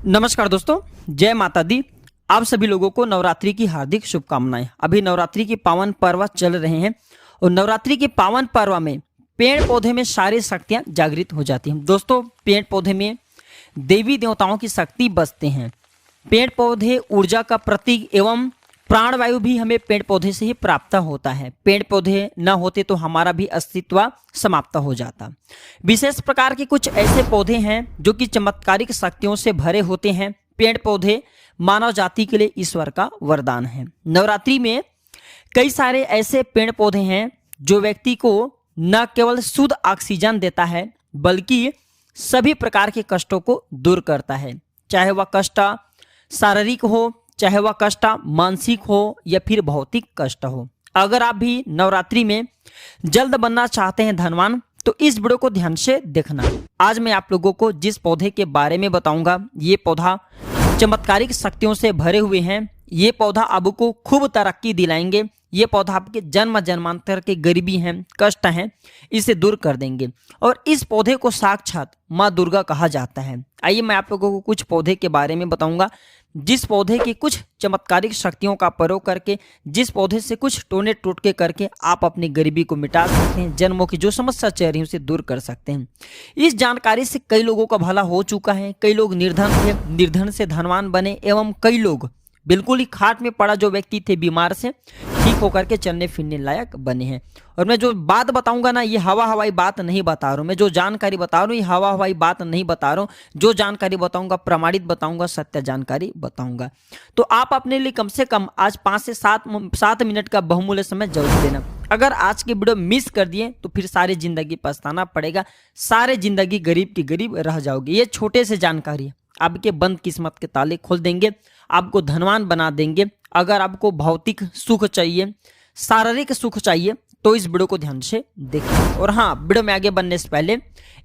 नमस्कार दोस्तों, जय माता दी। आप सभी लोगों को नवरात्रि की हार्दिक शुभकामनाएं। अभी नवरात्रि के पावन पर्व चल रहे हैं और नवरात्रि के पावन पर्व में पेड़ पौधे में सारी शक्तियां जागृत हो जाती हैं। दोस्तों, पेड़ पौधे में देवी देवताओं की शक्ति बसते हैं। पेड़ पौधे ऊर्जा का प्रतीक एवं प्राणवायु भी हमें पेड़ पौधे से ही प्राप्त होता है। पेड़ पौधे न होते तो हमारा भी अस्तित्व समाप्त हो जाता। विशेष प्रकार के कुछ ऐसे पौधे हैं जो कि चमत्कारिक शक्तियों से भरे होते हैं। पेड़ पौधे मानव जाति के लिए ईश्वर का वरदान है। नवरात्रि में कई सारे ऐसे पेड़ पौधे हैं जो व्यक्ति को न केवल शुद्ध ऑक्सीजन देता है बल्कि सभी प्रकार के कष्टों को दूर करता है, चाहे वह कष्ट शारीरिक हो, चाहे वह कष्ट मानसिक हो या फिर भौतिक कष्ट हो। अगर आप भी नवरात्रि में जल्द बनना चाहते हैं धनवान, तो इस वीडियो को ध्यान से देखना। आज मैं आप लोगों को जिस पौधे के बारे में बताऊंगा, ये पौधा चमत्कारिक शक्तियों से भरे हुए हैं। ये पौधा आपको खूब तरक्की दिलाएंगे। ये पौधा आपके जन्म जन्मांतर के गरीबी हैं, कष्ट हैं, इसे दूर कर देंगे। और इस पौधे को साक्षात माँ दुर्गा कहा जाता है। आइए मैं आप लोगों को कुछ पौधे के बारे में बताऊंगा, जिस पौधे की कुछ चमत्कारिक शक्तियों का प्रयोग करके, जिस पौधे से कुछ टोने टोटके करके आप अपनी गरीबी को मिटा सकते हैं, जन्मों की जो समस्या चल रही है उसे दूर कर सकते हैं। इस जानकारी से कई लोगों का भला हो चुका है। कई लोग निर्धन थे, निर्धन से धनवान बने, एवं कई लोग बिल्कुल ही खाट में पड़ा जो व्यक्ति थे बीमार से ठीक होकर के चलने फिरने लायक बने हैं। और मैं जो बात बताऊंगा ना, ये हवा हवाई बात नहीं बता रहा हूँ। मैं जो जानकारी बता रहा हूँ ये हवा हवाई बात नहीं बता रहा हूँ। जो जानकारी बताऊंगा प्रमाणित बताऊंगा, सत्य जानकारी बताऊंगा। तो आप अपने लिए कम से कम आज 5 से 7 मिनट का बहुमूल्य समय जरूर देना। अगर आज की वीडियो मिस कर दिए तो फिर सारी जिंदगी पछताना पड़ेगा, सारे जिंदगी गरीब की गरीब रह जाओगे। ये छोटे से जानकारी आपके बंद किस्मत के ताले खोल देंगे, आपको धनवान बना देंगे। अगर आपको भौतिक सुख चाहिए, शारीरिक सुख चाहिए, तो इस वीडियो को ध्यान से देखें। और हाँ, वीडियो में आगे बढ़ने से पहले,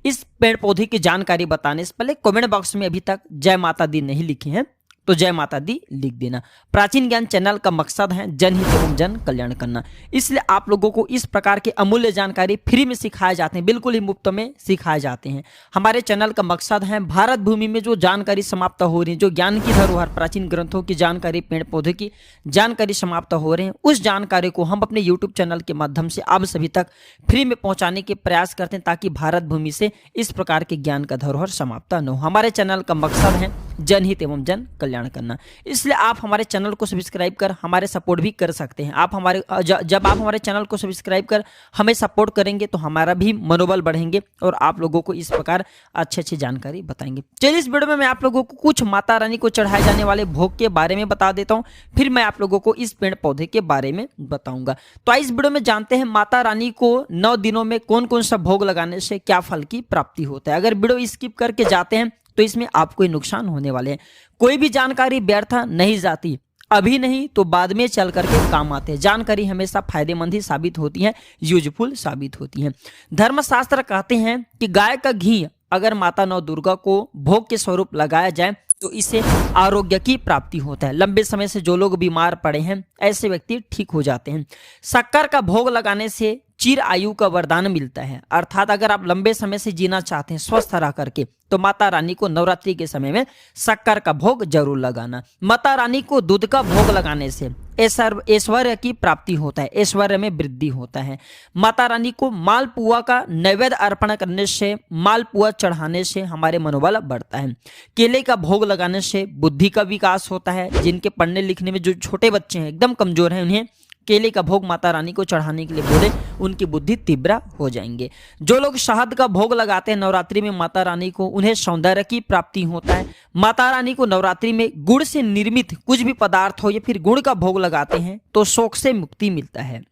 इस पेड़ पौधे की जानकारी बताने से पहले कमेंट बॉक्स में अभी तक जय माता दी नहीं लिखी है तो जय माता दी लिख देना। प्राचीन ज्ञान चैनल का मकसद है जनहित एवं जन कल्याण करना, इसलिए आप लोगों को इस प्रकार के अमूल्य जानकारी फ्री में सिखाए जाते हैं, बिल्कुल ही मुफ्त में सिखाए जाते हैं। हमारे चैनल का मकसद है भारत भूमि में जो जानकारी समाप्त हो रही है, जो ज्ञान की धरोहर प्राचीन ग्रंथों की जानकारी, पेड़ पौधे की जानकारी समाप्त हो रहे हैं, उस जानकारी को हम अपने यूट्यूब चैनल के माध्यम से आप सभी तक फ्री में पहुंचाने के प्रयास करते हैं, ताकि भारत भूमि से इस प्रकार के ज्ञान का धरोहर समाप्त न हो। हमारे चैनल का मकसद है जनहित एवं जन कल्याण करना, इसलिए आप हमारे चैनल को सब्सक्राइब कर हमारे सपोर्ट भी कर सकते हैं। आप हमारे जब आप हमारे चैनल को सब्सक्राइब कर हमें सपोर्ट करेंगे तो हमारा भी मनोबल बढ़ेंगे और आप लोगों को इस प्रकार अच्छी अच्छी जानकारी बताएंगे। चलिए, इस वीडियो में मैं आप लोगों को कुछ माता रानी को चढ़ाए जाने वाले भोग के बारे में बता देता हूँ, फिर मैं आप लोगों को इस पेड़ पौधे के बारे में बताऊंगा। तो इस वीडियो में जानते हैं माता रानी को 9 दिनों में कौन कौन सा भोग लगाने से क्या फल की प्राप्ति होता है। अगर वीडियो स्किप करके जाते हैं तो इसमें आपको ही नुकसान होने वाले हैं। कोई भी जानकारी व्यर्थ नहीं जाती, अभी नहीं तो बाद में चल करके काम आते हैं। जानकारी हमेशा फायदेमंद ही साबित होती है, यूजफुल साबित होती है। धर्मशास्त्र कहते हैं कि गाय का घी अगर माता नौ दुर्गा को भोग के स्वरूप लगाया जाए तो इससे आरोग्य की प्राप्ति होता है। लंबे समय से जो लोग बीमार पड़े हैं ऐसे व्यक्ति ठीक हो जाते हैं। शक्कर का भोग लगाने से चिर आयु का वरदान मिलता है, अर्थात अगर आप लंबे समय से जीना चाहते हैं स्वस्थ रह करके, तो माता रानी को नवरात्रि के समय में शक्कर का भोग जरूर लगाना। माता रानी को दूध का भोग लगाने से ऐश्वर्य की प्राप्ति होता है, ऐश्वर्य में वृद्धि होता है। माता रानी को मालपुआ का नैवेद्य अर्पण करने से, मालपुआ चढ़ाने से हमारे मनोबल बढ़ता है। केले का भोग लगाने से बुद्धि का विकास होता है। जिनके पढ़ने लिखने में जो छोटे बच्चे हैं, एकदम कमजोर हैं, उन्हें केले का भोग माता रानी को चढ़ाने के लिए बोले, उनकी बुद्धि तीव्र हो जाएंगे। जो लोग शहद का भोग लगाते हैं नवरात्रि में माता रानी को, उन्हें सौंदर्य की प्राप्ति होता है। माता रानी को नवरात्रि में गुड़ से निर्मित कुछ भी पदार्थ हो या फिर गुड़ का भोग लगाते हैं तो शोक से मुक्ति मिलता है।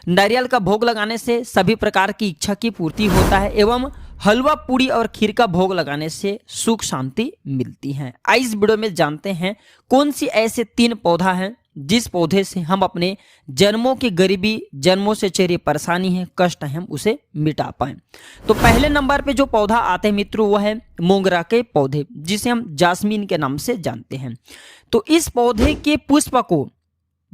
नारियल का भोग लगाने से सभी प्रकार की इच्छा की पूर्ति होता है, एवं हलवा पूड़ी और खीर का भोग लगाने से सुख शांति मिलती है। इस वीडियो में जानते हैं कौन सी ऐसे 3 पौधा हैं जिस पौधे से हम अपने जन्मों की गरीबी, जन्मों से चेहरे परेशानी है, कष्ट है, हम उसे मिटा पाए। तो पहले नंबर पे जो पौधा आते हैं मित्रों, वो है मोगरा के पौधे, जिसे हम जास्मीन के नाम से जानते हैं। तो इस पौधे के पुष्प को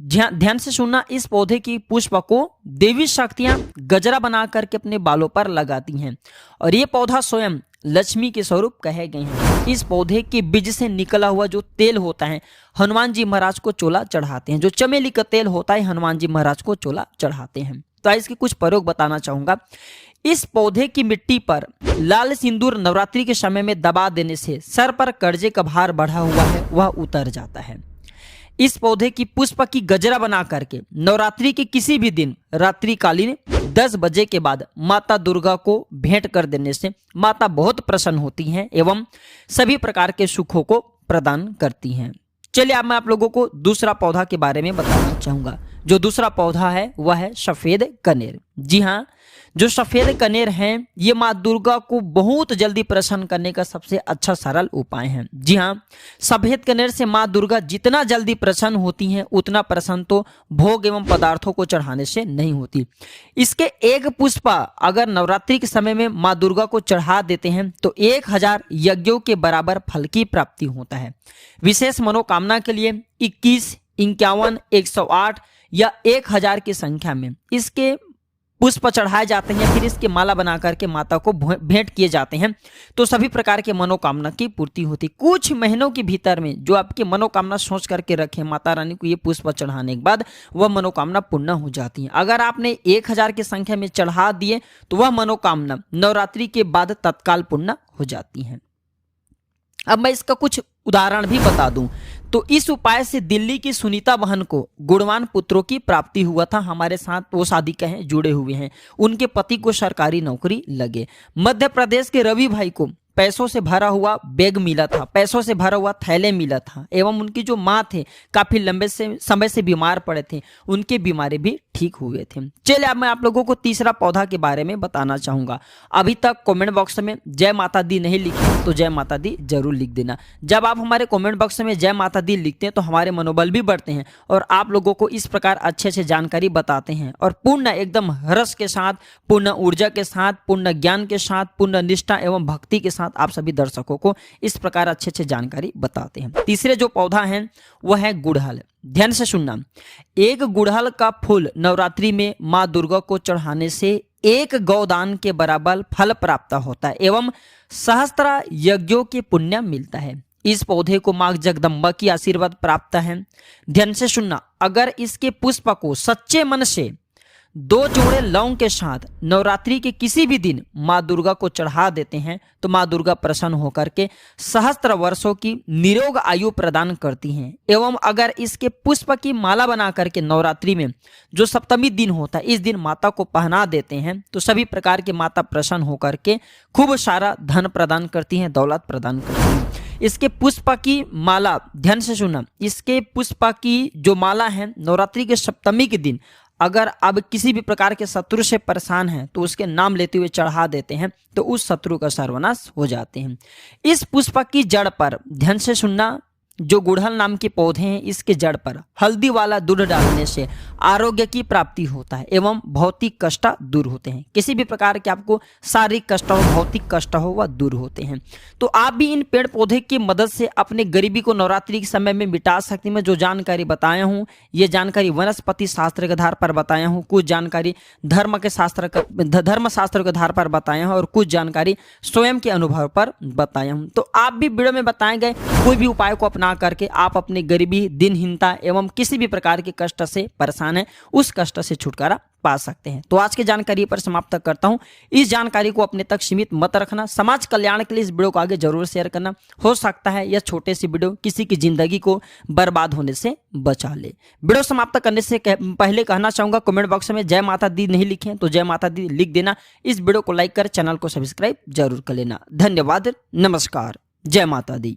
ध्यान से सुनना, इस पौधे की पुष्प को देवी शक्तियां गजरा बना करके अपने बालों पर लगाती हैं और ये पौधा स्वयं लक्ष्मी के स्वरूप कहे गए हैं। इस पौधे के बीज से निकला हुआ जो तेल होता है हनुमान जी महाराज को चोला चढ़ाते हैं। जो चमेली का तेल होता है हनुमान जी महाराज को चोला चढ़ाते हैं। तो इसके कुछ प्रयोग बताना चाहूंगा। इस पौधे की मिट्टी पर लाल सिंदूर नवरात्रि के समय में दबा देने से सर पर कर्जे का भार बढ़ा हुआ है वह उतर जाता है। इस पौधे की पुष्प की गजरा बना करके नवरात्रि के किसी भी दिन रात्रिकालीन 10 बजे के बाद माता दुर्गा को भेंट कर देने से माता बहुत प्रसन्न होती हैं एवं सभी प्रकार के सुखों को प्रदान करती हैं। चलिए अब मैं आप लोगों को दूसरा पौधा के बारे में बताना चाहूंगा। जो दूसरा पौधा है वह है सफेद कनेर। जी हाँ, जो सफेद कनेर हैं ये माँ दुर्गा को बहुत जल्दी प्रसन्न करने का सबसे अच्छा सरल उपाय है। जी हाँ, सफेद कनेर से माँ दुर्गा जितना जल्दी प्रसन्न होती हैं उतना प्रसन्न तो भोग एवं पदार्थों को चढ़ाने से नहीं होती। इसके एक पुष्प अगर नवरात्रि के समय में माँ दुर्गा को चढ़ा देते हैं तो 1000 यज्ञों के बराबर फल की प्राप्ति होता है। विशेष मनोकामना के लिए 21, 51, 108 या 1000 की संख्या में इसके पुष्प चढ़ाए जाते हैं। फिर इसकी माला बना करके माता को भेंट किए जाते हैं तो सभी प्रकार के मनोकामना की पूर्ति होती। कुछ महीनों के भीतर में जो आपकी मनोकामना सोच करके रखे माता रानी को ये पुष्प चढ़ाने के बाद वह मनोकामना पूर्ण हो जाती है। अगर आपने 1000 की संख्या में चढ़ा दिए तो वह मनोकामना नवरात्रि के बाद तत्काल पूर्ण हो जाती है। अब मैं इसका कुछ उदाहरण भी बता दूं तो इस उपाय से दिल्ली की सुनीता बहन को गुणवान पुत्रों की प्राप्ति हुआ था। हमारे साथ वो शादी के हैं जुड़े हुए हैं, उनके पति को सरकारी नौकरी लगे। मध्य प्रदेश के रवि भाई को पैसों से भरा हुआ बैग मिला था, पैसों से भरा हुआ थैले मिला था एवं उनकी जो माँ थे काफी लंबे समय से बीमार पड़े थे, उनकी बीमारी भी ठीक हुए थे। चलिए अब मैं आप लोगों को तीसरा पौधा के बारे में बताना चाहूंगा। अभी तक कमेंट बॉक्स में जय माता दी नहीं लिखी तो जय माता दी जरूर लिख देना। जब आप हमारे कमेंट बॉक्स में जय माता दी लिखते हैं तो हमारे मनोबल भी बढ़ते हैं और आप लोगों को इस प्रकार अच्छे से जानकारी बताते हैं और पूर्ण एकदम रस के साथ, पूर्ण ऊर्जा के साथ, पूर्ण ज्ञान के साथ, पूर्ण निष्ठा एवं भक्ति के साथ आप सभी दर्शकों को इस प्रकार अच्छे अच्छे जानकारी बताते हैं। तीसरे जो पौधा है वह है गुड़हल। ध्यान से सुनना, एक गुड़हल का फूल नवरात्रि में माँ दुर्गा को चढ़ाने से 1 गौदान के बराबर फल प्राप्त होता है एवं सहस्त्र यज्ञों के पुण्य मिलता है। इस पौधे को माँ जगदम्बा की आशीर्वाद प्राप्त है। ध्यान से सुनना, अगर इसके पुष्प को सच्चे मन से 2 जोड़े लौंग के साथ नवरात्रि के किसी भी दिन माँ दुर्गा को चढ़ा देते हैं तो माँ दुर्गा प्रसन्न होकर के सहस्त्र वर्षों की निरोग आयु प्रदान करती हैं। एवं अगर इसके पुष्प की माला बना करके नवरात्रि में जो सप्तमी दिन होता है इस दिन माता को पहना देते हैं तो सभी प्रकार की माता प्रसन्न होकर के खूब सारा धन प्रदान करती हैं, दौलत प्रदान करती हैं। इसके पुष्प की माला, ध्यान से सुनना, इसके पुष्प की जो माला है नवरात्रि के सप्तमी के दिन अगर अब किसी भी प्रकार के शत्रु से परेशान हैं तो उसके नाम लेते हुए चढ़ा देते हैं तो उस शत्रु का सर्वनाश हो जाते हैं। इस पुष्प की जड़ पर, ध्यान से सुनना, जो गुड़हल नाम के पौधे हैं इसके जड़ पर हल्दी वाला दूध डालने से आरोग्य की प्राप्ति होता है एवं भौतिक कष्ट दूर होते हैं। किसी भी प्रकार के आपको शारीरिक कष्ट हो, भौतिक कष्ट हो, वह दूर होते हैं। तो आप भी इन पेड़ पौधे की मदद से अपने गरीबी को नवरात्रि के समय में मिटा सकती। मैं जो जानकारी बताया हूँ ये जानकारी वनस्पति शास्त्र के आधार पर बताया हूँ, कुछ जानकारी धर्म शास्त्र के आधार पर बताया हूँ और कुछ जानकारी स्वयं के अनुभव पर बताया हूँ। तो आप भी वीडियो में बताए गए कोई भी उपाय को अपना करके आप अपनी गरीबी, दिनहीनता एवं किसी भी प्रकार के कष्ट से परेशान है उस कष्ट से छुटकारा पा सकते हैं। तो आज की जानकारी पर समाप्त करता हूं। इस जानकारी को अपने तक सीमित मत रखना, समाज कल्याण के लिए इस वीडियो को आगे जरूर शेयर करना। हो सकता है यह छोटे सी वीडियो किसी की जिंदगी को बर्बाद होने से बचा ले। वीडियो समाप्त करने से पहले कहना चाहूंगा, कमेंट बॉक्स में जय माता दी नहीं लिखे तो जय माता दी लिख देना। इस वीडियो को लाइक कर चैनल को सब्सक्राइब जरूर कर लेना। धन्यवाद, नमस्कार, जय माता दी।